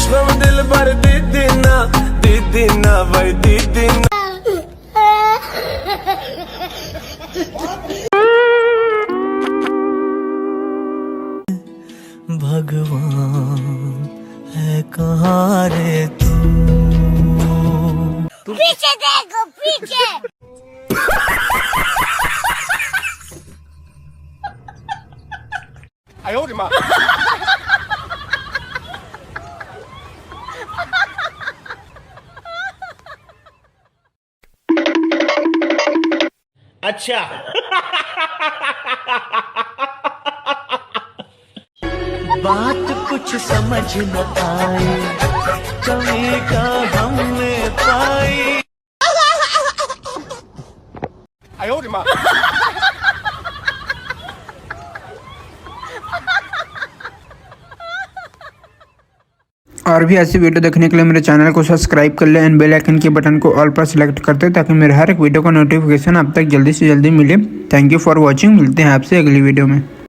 कसम दिल भर दीदी ना भाई दीदी ना। भगवान है कहाँ रे तू? पीछे देखो पीछे। अच्छा बात कुछ समझ न आई, कमी का हमने पाई। और भी ऐसी वीडियो देखने के लिए मेरे चैनल को सब्सक्राइब कर ले एंड बेल आइकन के बटन को ऑल पर सेलेक्ट कर दे ताकि मेरे हर एक वीडियो का नोटिफिकेशन आप तक जल्दी से जल्दी मिले। Thank you for watching. मिलते हैं आपसे अगली वीडियो में।